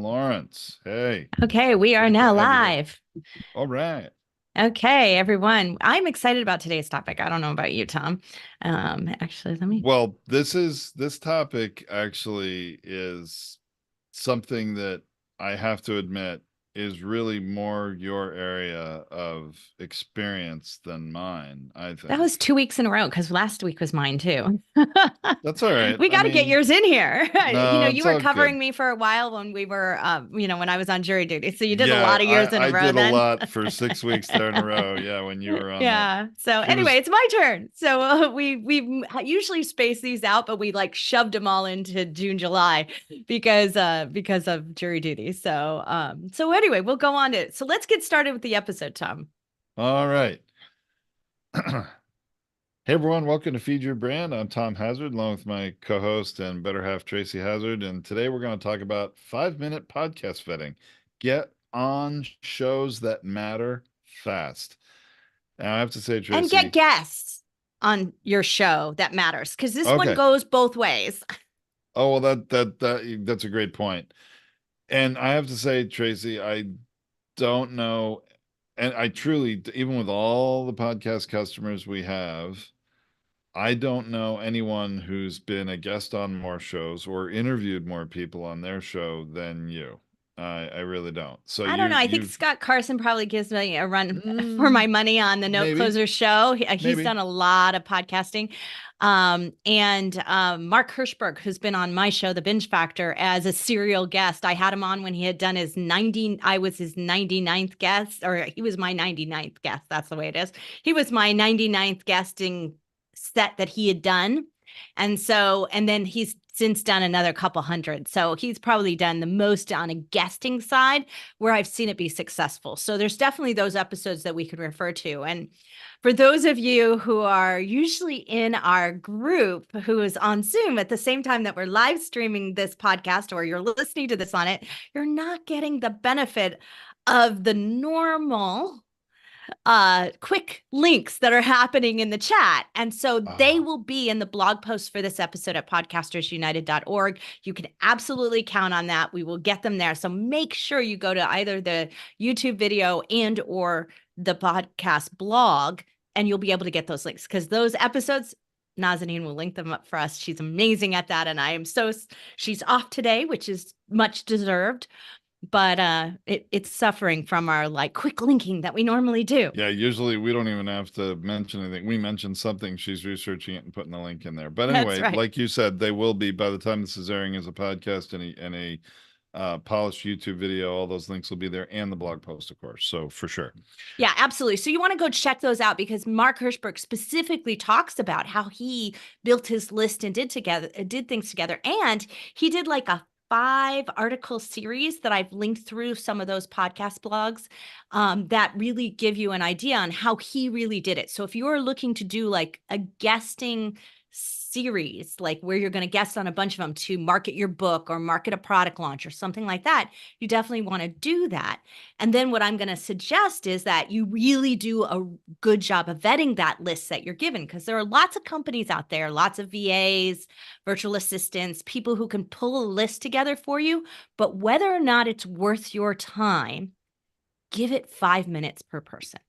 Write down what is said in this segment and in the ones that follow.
Lawrence. Hey, Okay, we are great to now have you here. live. All right. Okay, everyone. I'm excited about today's topic. I don't know about you, Tom. Actually, let me. Well, this topic actually is something that I have to admit is really more your area of experience than mine, I That was think. 2 weeks in a row because last week was mine too. That's all right. We I got to get mean, yours in here. no, You it's were all covering good. me for a while when we were, when I was on jury duty. So you did a Yeah, lot of yours in I a row did a then. lot for 6 weeks there in a row. Yeah, when you were on that. Yeah. So She anyway, was it's my turn. So we usually space these out, but we like shoved them all into June, July because of jury duty. So anyway, we'll go on to. So let's get started with the episode, Tom. all right. Hey everyone, welcome to Feed Your Brand. I'm Tom Hazard, along with my co-host and better half Tracy Hazard, and today we're going to talk about 5-minute podcast vetting. Get on shows that matter fast. Now I have to say, And get Tracy, guests on your show that matters because this one okay. goes both ways. Oh well, that's a great point. And I have to say, Tracy, I don't know, and I truly, even with all the podcast customers we have, I don't know anyone who's been a guest on more shows or interviewed more people on their show than you. I really don't. So I don't know. I think you've Scott Carson probably gives me a run for my mm, money on the Note maybe, Closer show. He's maybe. done a lot of podcasting. And Mark Hirschberg, who's been on my show, The Binge Factor, as a serial guest. I had him on when he had done his 90, I was his 99th guest, or he was my 99th guest. That's the way it is. He was my 99th guesting set that he had done. And then he's since done another couple hundred. So he's probably done the most on a guesting side where I've seen it be successful. So there's definitely those episodes that we could refer to. And for those of you who are usually in our group who is on Zoom at the same time that we're live streaming this podcast or you're listening to this on it, you're not getting the benefit of the normal quick links that are happening in the chat. And so they Ah, will be in the blog post for this episode at podcastersunited.org. You can absolutely count on that. We will get them there. So make sure you go to either the YouTube video and or the podcast blog and you'll be able to get those links because those episodes Nazanin will link them up for us. She's amazing at that. And I am she's off today, which is much deserved, but it's suffering from our like quick linking that we normally do. yeah, usually we don't even have to mention anything. We mention something, she's researching it and putting the link in there. But That's anyway, right. like you said, they will be by the time this is airing as a podcast and a polished YouTube video. All those links will be there and the blog post, of course. So for sure. Yeah, absolutely. So you want to go check those out because Mark Hirschberg specifically talks about how he built his list and did things together. And he did like a 5 article series that I've linked through some of those podcast blogs that really give you an idea on how he really did it. So if you're looking to do like a guesting series, like where you're going to guest on a bunch of them to market your book or market a product launch or something like that, you definitely want to do that. And then what I'm going to suggest is that you really do a good job of vetting that list that you're given because there are lots of companies out there, lots of VAs, virtual assistants, people who can pull a list together for you. But whether or not it's worth your time, give it 5 minutes per person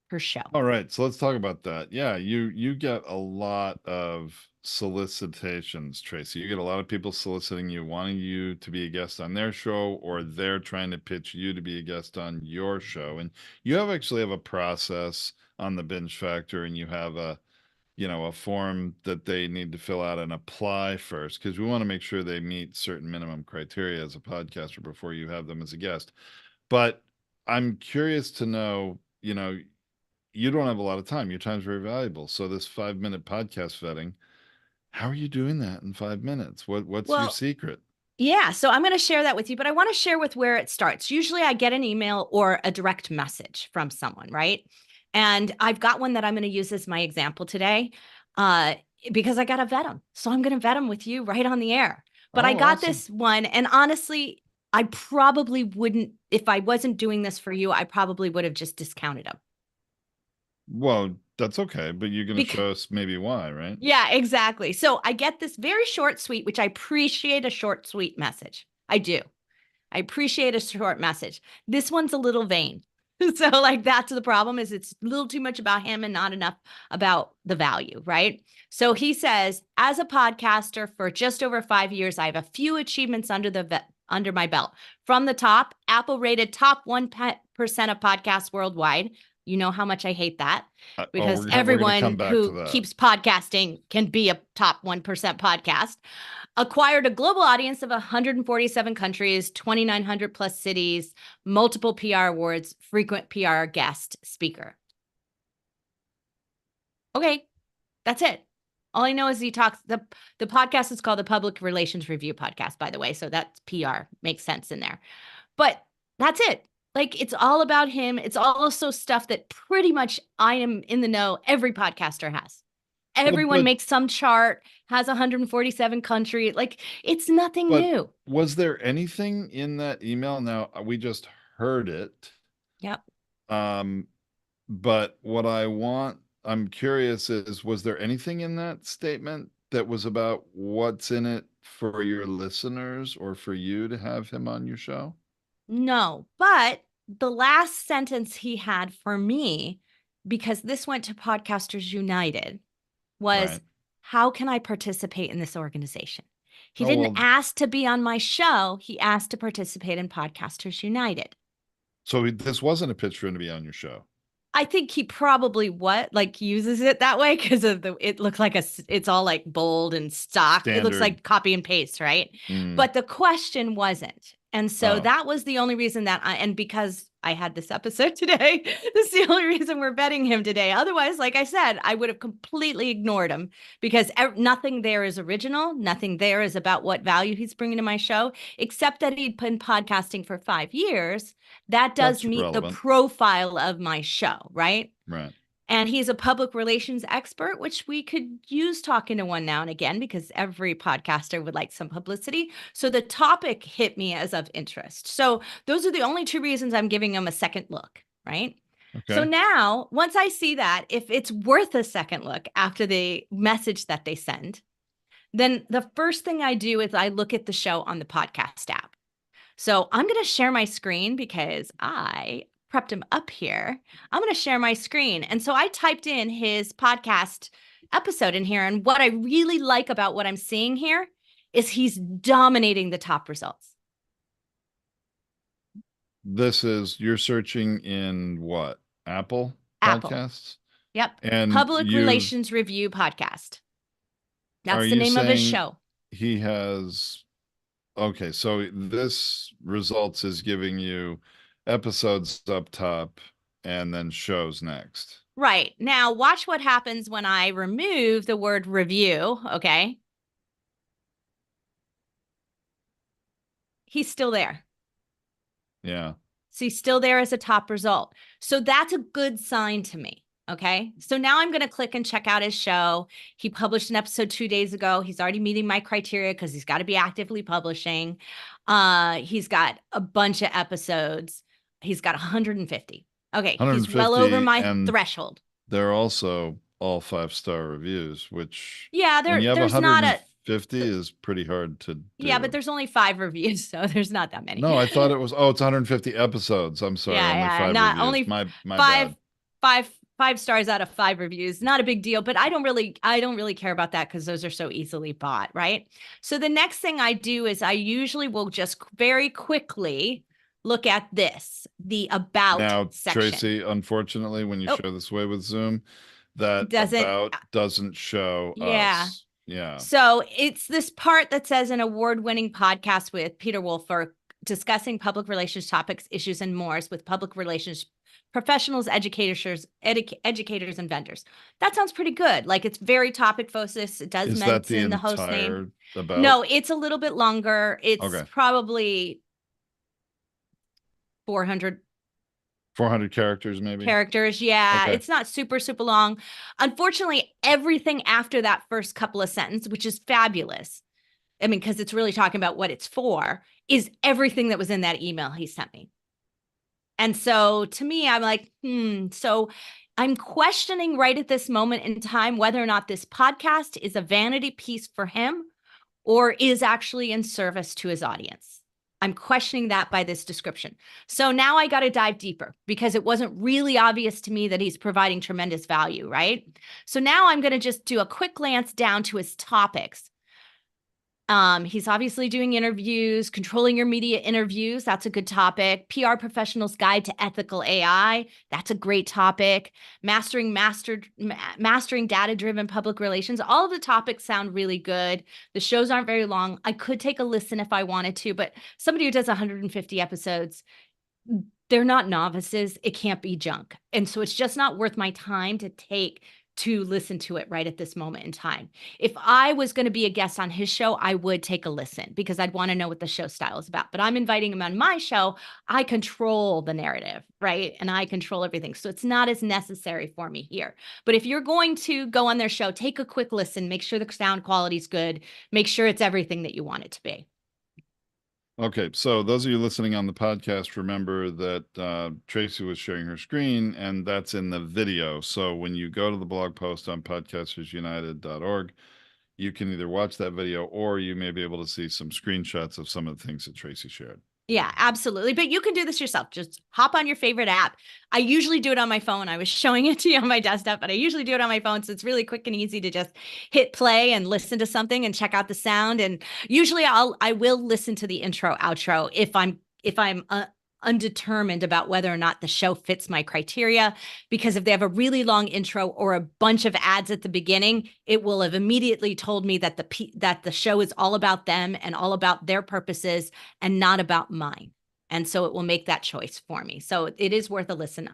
per show. All right, so let's talk about that. Yeah, you get a lot of solicitations, Tracy. You get a lot of people soliciting you, wanting you to be a guest on their show, or they're trying to pitch you to be a guest on your show. And you actually have a process on the Binge Factor, and you have a form that they need to fill out and apply first, because we want to make sure they meet certain minimum criteria as a podcaster before you have them as a guest. But I'm curious to know, you don't have a lot of time. Your time's very valuable. So this 5-minute podcast vetting, how are you doing that in 5 minutes? What's your Well, secret? yeah, so I'm going to share that with you, but I want to share with where it starts. Usually I get an email or a direct message from someone, right? And I've got one that I'm going to use as my example today uh, because I got to vet them. So I'm going to vet them with you right on the air. But I Oh, got awesome. this one, and honestly, I probably wouldn't, if I wasn't doing this for you, I probably would have just discounted them. Well, that's okay, but you're going to Because, show us maybe why, right? yeah, exactly. So I get this very short, sweet, which I appreciate a short, sweet message. I do. I appreciate a short message. This one's a little vain. So like that's the problem, is it's a little too much about him and not enough about the value, right? So he says, as a podcaster for just over 5 years, I have a few achievements under my belt. From the top, Apple rated top 1% of podcasts worldwide. You know how much I hate that, because we're gonna come everyone back to who that. keeps podcasting can be a top 1% podcast. Acquired a global audience of 147 countries, 2,900 plus cities, multiple PR awards, frequent PR guest speaker. Okay, that's it. All I know is he talks, the podcast is called the Public Relations Review Podcast, by the way. So that's PR, makes sense in there. But that's it. Like, it's all about him. It's also stuff that pretty much I am in the know. Every podcaster has. Everyone makes some chart, has 147 country. Like, it's nothing new. Was there anything in that email? Now, we just heard it. Yep. But what I'm curious is, was there anything in that statement that was about what's in it for your listeners or for you to have him on your show? No, but the last sentence he had for me, because this went to Podcasters United, was, Right. how can I participate in this organization? He didn't ask to be on my show. He asked to participate in Podcasters United. So this wasn't a pitch for him to be on your show. I think he probably uses it that way because of it looks like it's all like bold and stock. Standard. It looks like copy and paste, right? But the question wasn't. And so that was the only reason and because I had this episode today, that's the only reason we're betting him today. Otherwise, like I said, I would have completely ignored him, because nothing there is original. Nothing there is about what value he's bringing to my show, except that he'd been podcasting for 5 years. That does meet the profile of my show, right? Right. And he's a public relations expert, which we could use talking to one now and again, because every podcaster would like some publicity. So the topic hit me as of interest. So those are the only 2 reasons I'm giving him a second look, right? Okay. So now, once I see that, if it's worth a second look after the message that they send, then the first thing I do is I look at the show on the podcast app. So I'm going to share my screen because I prepped him up here. I'm going to share my screen. And so I typed in his podcast episode in here. And what I really like about what I'm seeing here is he's dominating the top results. You're searching in what? Apple Podcasts? Yep. And Public Relations Review Podcast. That's the name of his show. He has... Okay, so this results is giving you episodes up top and then shows next. Right. Now, watch what happens when I remove the word review, okay? He's still there. Yeah. So he's still there as a top result. So that's a good sign to me. Okay. So now I'm going to click and check out his show. He published an episode 2 days ago. He's already meeting my criteria because he's got to be actively publishing. He's got a bunch of episodes. He's got 150. Okay. 150, he's well over my threshold. They're also all 5-star reviews, which there's not a 50 is pretty hard to do. Yeah, but there's only 5 reviews, so there's not that many. No, I thought it was it's 150 episodes. I'm sorry, only 5 reviews. My bad. 5 stars out of 5 reviews. Not a big deal, but I don't really care about that because those are so easily bought, right? So the next thing I do is I usually will just very quickly look at the about section. Tracy, unfortunately, when you show this way with Zoom, that doesn't show us. Yeah. So it's this part that says an award-winning podcast with Peter Wolfer discussing public relations topics, issues, and more with public relations professionals, educators, and vendors. That sounds pretty good. Like, it's very topic focused. It does mention the host name. No, it's a little bit longer. It's probably 400 characters, maybe. Yeah. Okay. It's not super, super long. Unfortunately, everything after that first couple of sentences, which is fabulous, I mean, because it's really talking about what it's for, is everything that was in that email he sent me. And so to me, I'm like, so I'm questioning right at this moment in time whether or not this podcast is a vanity piece for him or is actually in service to his audience. I'm questioning that by this description. So now I got to dive deeper because it wasn't really obvious to me that he's providing tremendous value, right? So now I'm going to just do a quick glance down to his topics. He's obviously doing interviews, controlling your media interviews. That's a good topic. PR professionals guide to ethical AI. That's a great topic. Mastering data-driven public relations. All of the topics sound really good. The shows aren't very long. I could take a listen if I wanted to, but somebody who does 150 episodes, they're not novices. It can't be junk. And so it's just not worth my time to listen to it right at this moment in time. If I was going to be a guest on his show, I would take a listen because I'd want to know what the show style is about. But I'm inviting him on my show. I control the narrative, right? And I control everything. So it's not as necessary for me here. But if you're going to go on their show, take a quick listen, make sure the sound quality is good, make sure it's everything that you want it to be. Okay, so those of you listening on the podcast, remember that Tracy was sharing her screen, and that's in the video. So when you go to the blog post on podcastersunited.org, you can either watch that video or you may be able to see some screenshots of some of the things that Tracy shared. Yeah, absolutely. But you can do this yourself. Just hop on your favorite app. I usually do it on my phone. I was showing it to you on my desktop, but I usually do it on my phone. So it's really quick and easy to just hit play and listen to something and check out the sound. And usually I will listen to the intro, outro if I'm undetermined about whether or not the show fits my criteria, because if they have a really long intro or a bunch of ads at the beginning, it will have immediately told me that the show is all about them and all about their purposes and not about mine. And so it will make that choice for me. So it is worth a listen.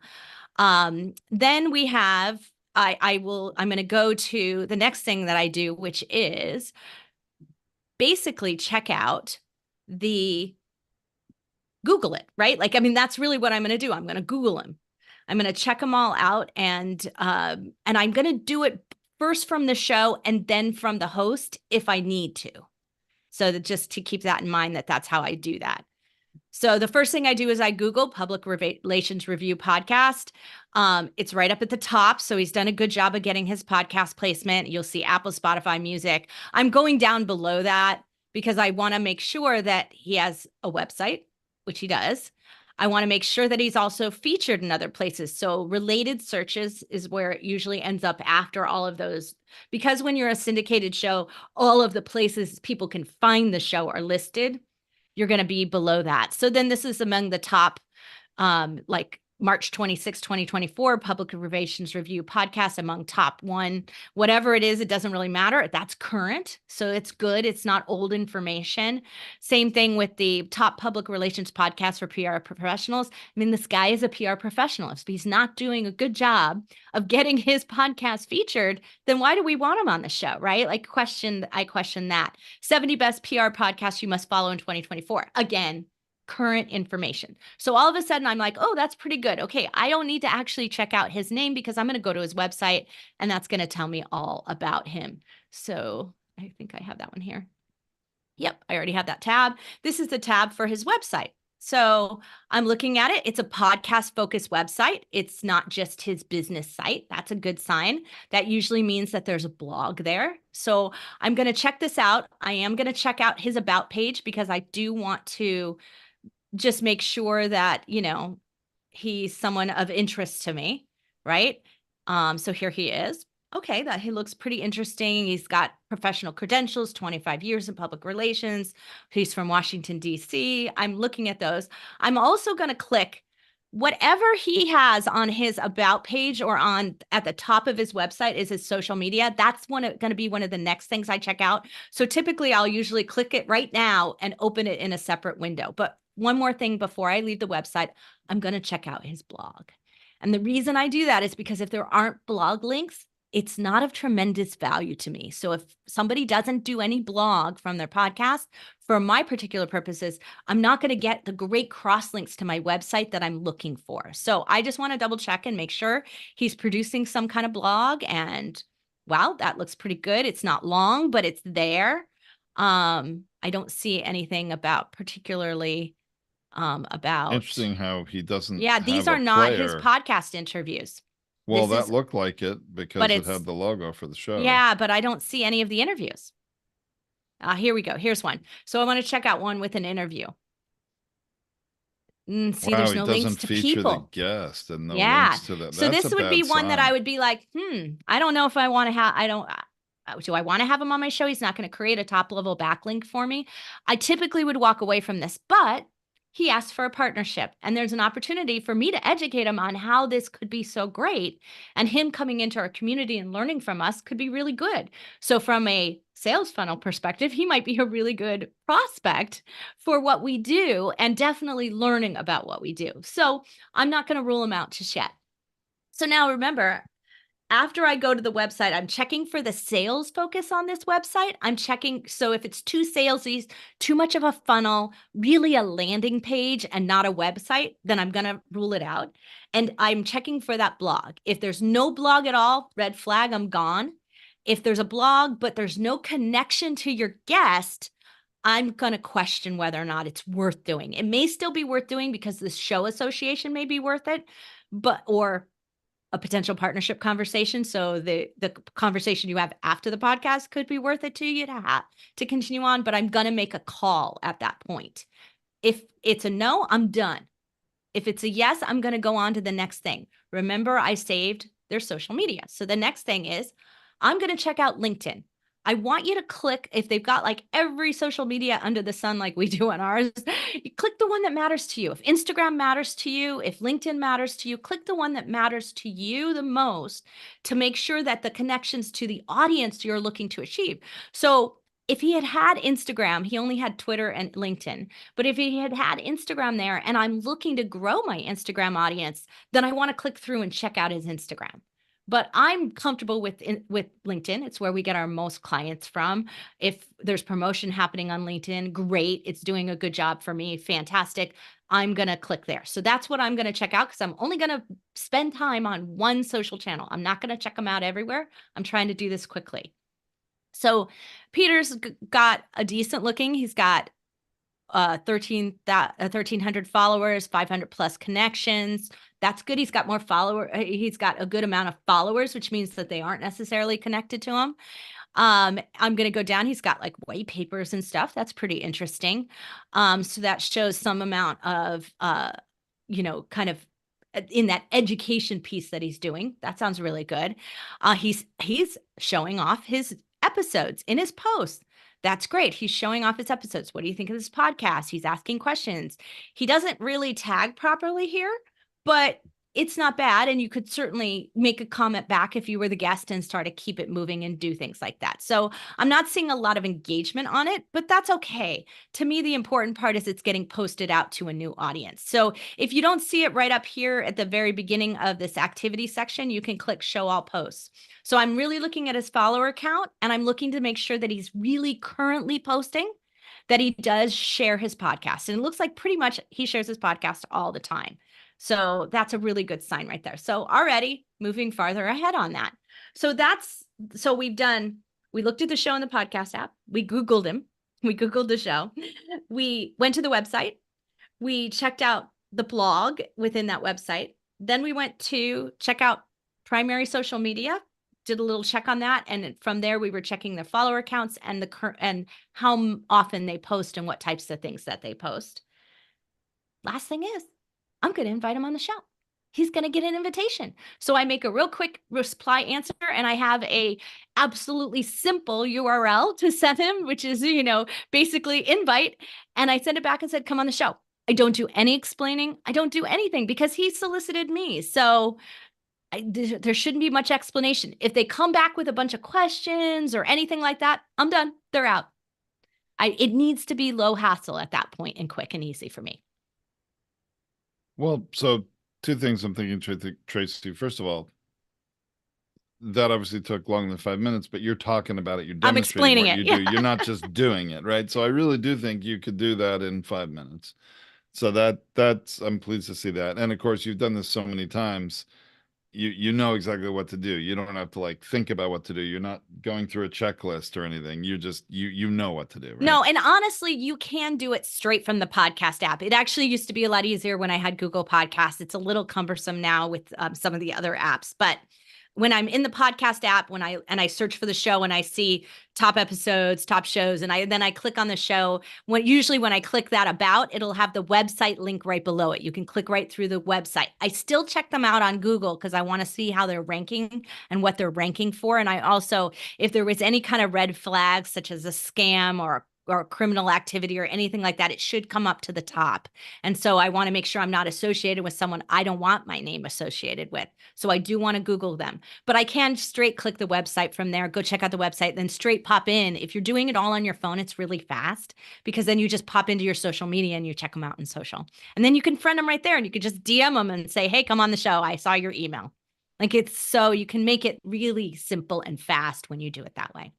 Then we have, I'm going to go to the next thing that I do, which is basically check out Google it, right? Like, I mean, that's really what I'm going to do. I'm going to Google them. I'm going to check them all out, and I'm going to do it first from the show and then from the host if I need to. So that just to keep that in mind, that's how I do that. So the first thing I do is I Google Public Relations Review Podcast. It's right up at the top. So he's done a good job of getting his podcast placement. You'll see Apple, Spotify, music. I'm going down below that because I want to make sure that he has a website, which he does. I want to make sure that he's also featured in other places. So related searches is where it usually ends up after all of those. Because when you're a syndicated show, all of the places people can find the show are listed. You're going to be below that. So then this is among the top, like March 26, 2024, Public Relations Review podcast among top one, whatever it is, it doesn't really matter. That's current. So it's good. It's not old information. Same thing with the top public relations podcast for PR professionals. I mean, this guy is a PR professional. If he's not doing a good job of getting his podcast featured, then why do we want him on the show, right? Like I question that. 70 best PR podcasts you must follow in 2024. Again, current information. So all of a sudden I'm like, oh, that's pretty good. Okay, I don't need to actually check out his name because I'm going to go to his website and that's going to tell me all about him. So I think I have that one here. Yep, I already have that tab. This is the tab for his website. So I'm looking at it. It's a podcast focused website. It's not just his business site. That's a good sign. That usually means that there's a blog there. So I'm going to check this out. I am going to check out his about page because I do want to just make sure that, he's someone of interest to me, right? So here he is. Okay, that he looks pretty interesting. He's got professional credentials, 25 years in public relations. He's from Washington, D.C. I'm looking at those. I'm also going to click whatever he has on his about page or at the top of his website is his social media. That's going to be one of the next things I check out. So typically I'll usually click it right now and open it in a separate window. But one more thing before I leave the website, I'm going to check out his blog. And the reason I do that is because if there aren't blog links, it's not of tremendous value to me. So if somebody doesn't do any blog from their podcast, for my particular purposes, I'm not going to get the great cross links to my website that I'm looking for. So I just want to double check and make sure he's producing some kind of blog. And wow, that looks pretty good. It's not long, but it's there. I don't see anything about particularly about. Interesting how he doesn't. Yeah, these are not his podcast interviews. Well, that looked like it because it had the logo for the show. Yeah, but I don't see any of the interviews. Here we go. Here's one. So I want to check out one with an interview. See, Wow, there's he no links doesn't to feature the people. guest and no Yeah. links to that. So That's a this would be bad one that I sign. would be like, I don't know if I want to have, do I want to have him on my show? He's not going to create a top level backlink for me. I typically would walk away from this, but he asked for a partnership, and there's an opportunity for me to educate him on how this could be so great. And him coming into our community and learning from us could be really good. So from a sales funnel perspective, he might be a really good prospect for what we do and definitely learning about what we do. So I'm not going to rule him out just yet. So now remember, after I go to the website, I'm checking for the sales focus on this website. I'm checking. So if it's too salesy, too much of a funnel, really a landing page and not a website, then I'm going to rule it out. And I'm checking for that blog. If there's no blog at all, red flag, I'm gone. If there's a blog, but there's no connection to your guest, I'm going to question whether or not it's worth doing. It may still be worth doing because the show association may be worth it, or a potential partnership conversation. So the conversation you have after the podcast could be worth it to you to continue on, but I'm going to make a call at that point. If it's a no, I'm done. If it's a yes, I'm going to go on to the next thing. Remember, I saved their social media. So the next thing is I'm going to check out LinkedIn. I want you to click, if they've got like every social media under the sun like we do on ours, you click the one that matters to you. If Instagram matters to you, if LinkedIn matters to you, click the one that matters to you the most to make sure that the connections to the audience you're looking to achieve. So if he had Instagram, he only had Twitter and LinkedIn. But if he had Instagram there and I'm looking to grow my Instagram audience, then I want to click through and check out his Instagram. But I'm comfortable with LinkedIn. It's where we get our most clients from. If there's promotion happening on LinkedIn, great. It's doing a good job for me. Fantastic. I'm going to click there. So that's what I'm going to check out because I'm only going to spend time on one social channel. I'm not going to check them out everywhere. I'm trying to do this quickly. So Peter's got a decent looking. He's got 1,300 followers, 500 plus connections. That's good. He's got more followers. He's got a good amount of followers, which means that they aren't necessarily connected to him. I'm going to go down. He's got like white papers and stuff. That's pretty interesting. So that shows some amount of, kind of in that education piece that he's doing. That sounds really good. He's showing off his episodes in his posts. That's great. He's showing off his episodes. What do you think of this podcast? He's asking questions. He doesn't really tag properly here, but it's not bad. And you could certainly make a comment back if you were the guest and start to keep it moving and do things like that. So I'm not seeing a lot of engagement on it, but that's okay. To me, the important part is it's getting posted out to a new audience. So if you don't see it right up here at the very beginning of this activity section, you can click show all posts. So I'm really looking at his follower count and I'm looking to make sure that he's really currently posting, that he does share his podcast. And it looks like pretty much he shares his podcast all the time. So that's a really good sign right there. So already moving farther ahead on that. So we looked at the show in the podcast app. We Googled him. We Googled the show. We went to the website. We checked out the blog within that website. Then we went to check out primary social media, did a little check on that. And from there, we were checking their follower counts and and how often they post and what types of things that they post. Last thing is, I'm going to invite him on the show. He's going to get an invitation. So I make a real quick reply answer and I have a absolutely simple URL to send him, which is, basically invite. And I send it back and said, come on the show. I don't do any explaining. I don't do anything because he solicited me. So there shouldn't be much explanation. If they come back with a bunch of questions or anything like that, I'm done. They're out. It needs to be low hassle at that point and quick and easy for me. Well, so two things I'm thinking, Tracy. First of all, that obviously took longer than 5 minutes, but you're talking about it. You're demonstrating what you do. You're not just doing it, right? So I really do think you could do that in 5 minutes. So that's I'm pleased to see that. And of course, you've done this so many times. You know exactly what to do. You don't have to like think about what to do. You're not going through a checklist or anything. You just you know what to do, right? No, and honestly, you can do it straight from the podcast app. It actually used to be a lot easier when I had Google Podcasts. It's a little cumbersome now with some of the other apps, but when I'm in the podcast app, when I search for the show and I see top episodes, top shows, and then I click on the show. Usually when I click that about, it'll have the website link right below it. You can click right through the website. I still check them out on Google because I want to see how they're ranking and what they're ranking for. And I also, if there was any kind of red flags, such as a scam or criminal activity or anything like that, it should come up to the top. And so I want to make sure I'm not associated with someone I don't want my name associated with. So I do want to Google them, but I can straight click the website from there, go check out the website, then straight pop in. If you're doing it all on your phone, it's really fast because then you just pop into your social media and you check them out in social. And then you can friend them right there and you can just DM them and say, hey, come on the show. I saw your email. Like it's so you can make it really simple and fast when you do it that way.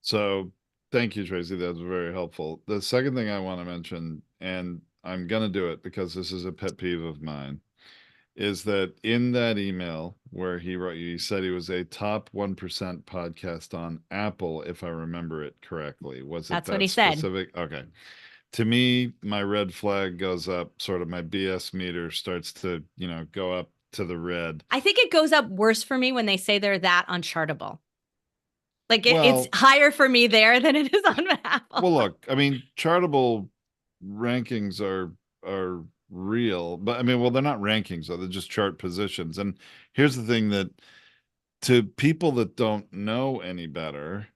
So thank you, Tracy. That was very helpful. The second thing I want to mention, and I'm going to do it because this is a pet peeve of mine, is that in that email where he said he was a top 1% podcast on Apple, if I remember it correctly. Was it That's what that he said. specific? Okay. To me, my red flag goes up, sort of my BS meter starts to, go up to the red. I think it goes up worse for me when they say they're that on Chartable. Like it's Well, higher for me there than it is on Apple. well, look, I mean, Chartable rankings are real, but I mean, well, they're not rankings, though. They're just chart positions. And here's the thing, that to people that don't know any better,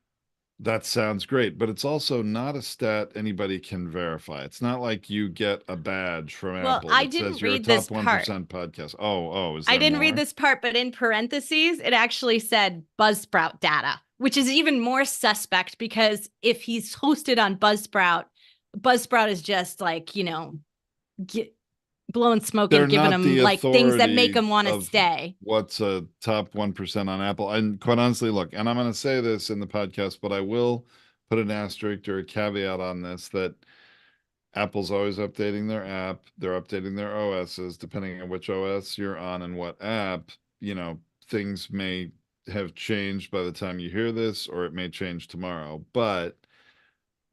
that sounds great, but it's also not a stat anybody can verify. It's not like you get a badge from Well, Apple I that didn't says you're a read this top part. 1% podcast. Oh, is I there didn't read more? this part, but in parentheses, it actually said Buzzsprout data, which is even more suspect because if he's hosted on Buzzsprout, Buzzsprout is just like, blowing smoke They're and giving not the them like things that make authority them want to of stay. what's a top 1% on Apple. And quite honestly, look, and I'm going to say this in the podcast, but I will put an asterisk or a caveat on this, that Apple's always updating their app. They're updating their OSs, depending on which OS you're on and what app. Things may have changed by the time you hear this, or it may change tomorrow. But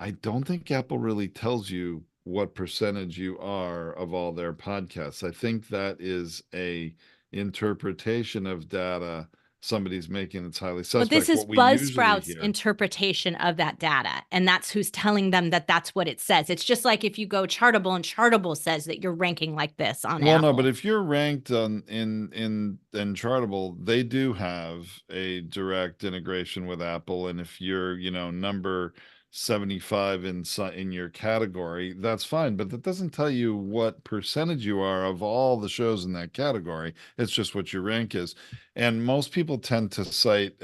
I don't think Apple really tells you what percentage you are of all their podcasts. I think that is a interpretation of data somebody's making that's highly But this suspect. is What we usually Buzzsprout's hear. interpretation of that data. And that's who's telling them that that's what it says. It's just like if you go Chartable and Chartable says that you're ranking like this on Well, Apple. no, but if you're ranked on in Chartable, they do have a direct integration with Apple, and if you're, number 75 in your category, that's fine, but that doesn't tell you what percentage you are of all the shows in that category. It's just what your rank is. And most people tend to cite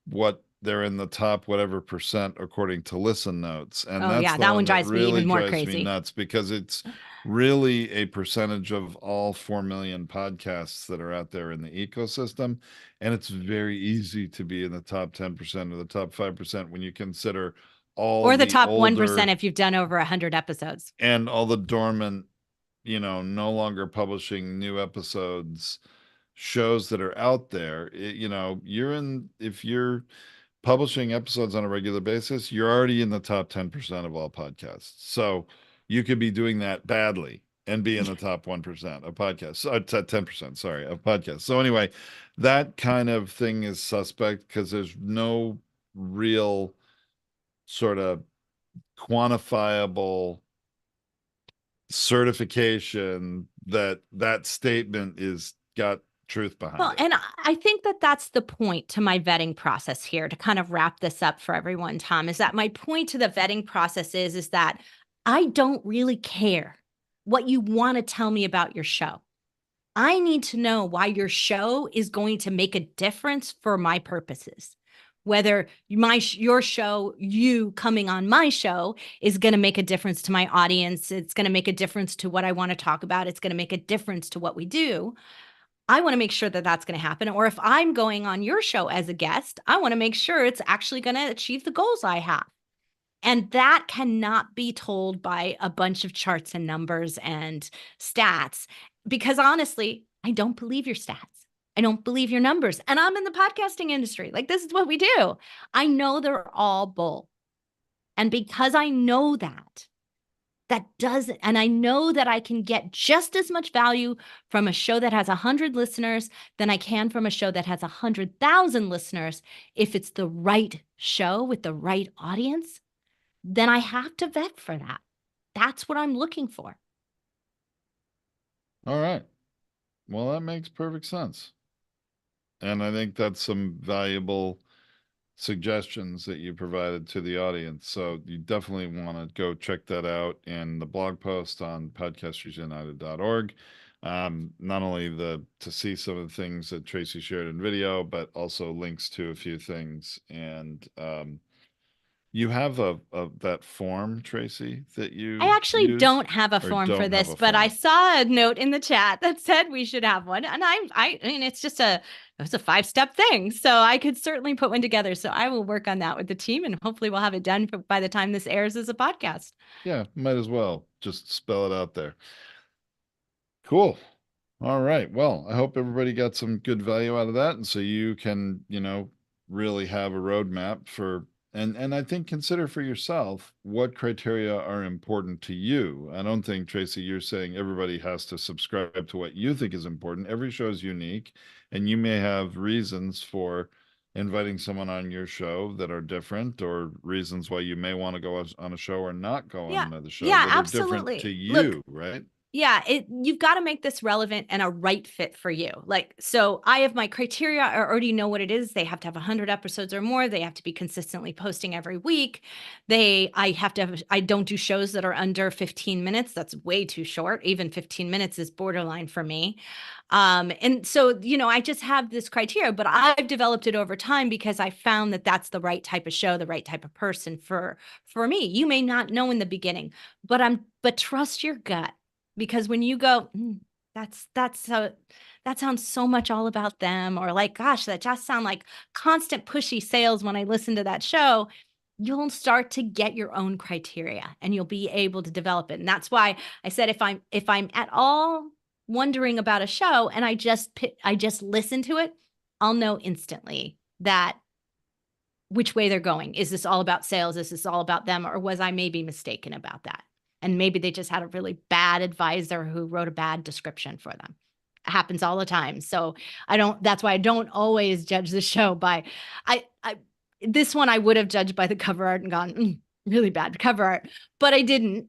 what they're in the top whatever percent according to listen notes. And Oh, that's yeah, the that one one that drives me really even more drives me crazy. nuts, because it's really a percentage of all 4 million podcasts that are out there in the ecosystem. And it's very easy to be in the top 10% or the top 5% when you consider all Or the top older 1% if you've done over 100 episodes. and all the dormant, no longer publishing new episodes, shows that are out there. If you're publishing episodes on a regular basis, you're already in the top 10% of all podcasts. So you could be doing that badly and be in the top 1% of podcasts, 10%, sorry, of podcasts. So anyway, that kind of thing is suspect because there's no real sort of quantifiable certification that that statement is got truth behind Well, it. and I think that that's the point to my vetting process here to kind of wrap this up for everyone, Tom, is that my point to the vetting process is that I don't really care what you want to tell me about your show. I need to know why your show is going to make a difference for my purposes. Whether your show, you coming on my show, is going to make a difference to my audience. It's going to make a difference to what I want to talk about. It's going to make a difference to what we do. I want to make sure that that's going to happen. Or if I'm going on your show as a guest, I want to make sure it's actually going to achieve the goals I have. And that cannot be told by a bunch of charts and numbers and stats, because honestly, I don't believe your stats. I don't believe your numbers. And I'm in the podcasting industry. Like, this is what we do. I know they're all bull. And because I know that, that doesn't, and I know that I can get just as much value from a show that has 100 listeners than I can from a show that has 100,000 listeners. If it's the right show with the right audience, then I have to vet for that. That's what I'm looking for. All right. Well, that makes perfect sense. And I think that's some valuable suggestions that you provided to the audience. So you definitely want to go check that out in the blog post on podcastersunited.org. Not only to see some of the things that Tracy shared in video, but also links to a few things. And you have that form, Tracy, that I you actually use, don't have a or form for don't have this, a but I form? saw a note in the chat that said we should have one. And I mean, it's a 5-step thing. So I could certainly put one together. So I will work on that with the team and hopefully we'll have it done by the time this airs as a podcast. Yeah, might as well just spell it out there. Cool. All right. Well, I hope everybody got some good value out of that. And so you can, really have a roadmap for, and I think consider for yourself what criteria are important to you. I don't think, Tracy, you're saying everybody has to subscribe to what you think is important. Every show is unique, and you may have reasons for inviting someone on your show that are different, or reasons why you may want to go on a show or not go on Yeah. another show Yeah, that are different to absolutely. Look, you, right? yeah, you've got to make this relevant and a right fit for you. Like, so I have my criteria. I already know what it is. They have to have 100 episodes or more. They have to be consistently posting every week. I don't do shows that are under 15 minutes. That's way too short. Even 15 minutes is borderline for me. And so, I just have this criteria, but I've developed it over time because I found that that's the right type of show, the right type of person for me. You may not know in the beginning, but trust your gut. Because when you go, that sounds so much all about them, or like, gosh, that just sound like constant pushy sales when I listen to that show, you'll start to get your own criteria and you'll be able to develop it. And that's why I said if I'm at all wondering about a show and I just listen to it, I'll know instantly that which way they're going. Is this all about sales? Is this all about them? Or was I maybe mistaken about that? And maybe they just had a really bad advisor who wrote a bad description for them. It happens all the time. So that's why I don't always judge the show by, I this one I would have judged by the cover art and gone, really bad cover art, but I didn't.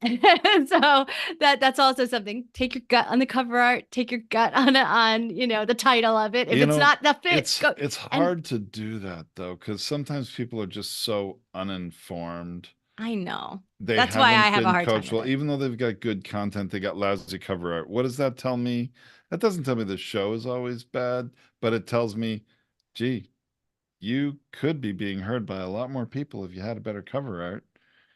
So that's also something. Take your gut on the cover art, take your gut on, the title of it. If it's not the fit, go. It's And hard to do that though, because sometimes people are just so uninformed. I know. They That's why I haven't have a been hard time coached with well, it. even though they've got good content, they got lousy cover art. What does that tell me? That doesn't tell me the show is always bad, but it tells me, gee, you could be being heard by a lot more people if you had a better cover art,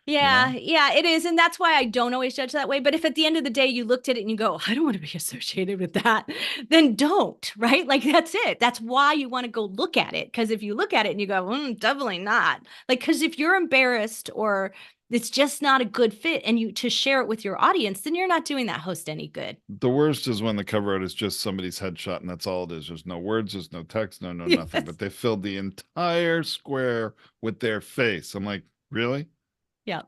you Yeah, know? yeah, it is. And that's why I don't always judge that way. But if at the end of the day you looked at it and you go, I don't want to be associated with that, then don't, right? Like that's it. That's why you want to go look at it. Because if you look at it and you go, definitely not. Like, because if you're embarrassed or it's just not a good fit and you to share it with your audience, then you're not doing that host any good. The worst is when the cover art is just somebody's headshot and that's all it is. There's no words, there's no text, no nothing, Yes. but they filled the entire square with their face. I'm like, really? Yeah.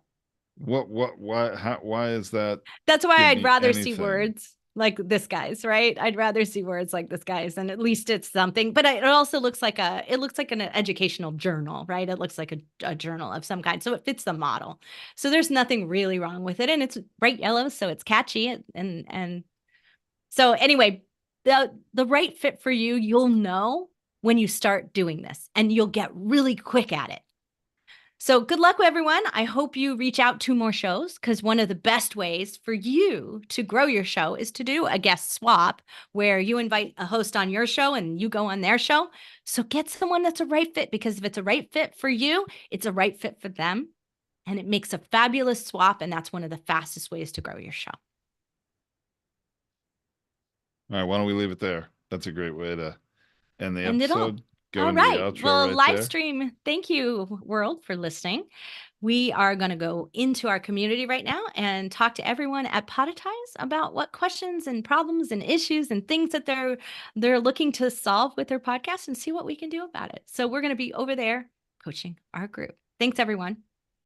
Why is that? That's why Give I'd me rather see anything. words like this guy's, right? I'd rather see words like this guy's, and at least it's something. But it also looks like an educational journal, right? It looks like a journal of some kind, so it fits the model. So there's nothing really wrong with it, and it's bright yellow, so it's catchy, and so anyway, the right fit for you, you'll know when you start doing this, and you'll get really quick at it. So good luck with everyone. I hope you reach out to more shows because one of the best ways for you to grow your show is to do a guest swap where you invite a host on your show and you go on their show. So get someone that's a right fit because if it's a right fit for you, it's a right fit for them. And it makes a fabulous swap. And that's one of the fastest ways to grow your show. All right, why don't we leave it there? That's a great way to end the End it all. episode. Go All into the right. outro Well, right live there. stream. Thank you, world, for listening. We are going to go into our community right now and talk to everyone at Podetize about what questions and problems and issues and things that they're looking to solve with their podcast and see what we can do about it. So we're going to be over there coaching our group. Thanks, everyone.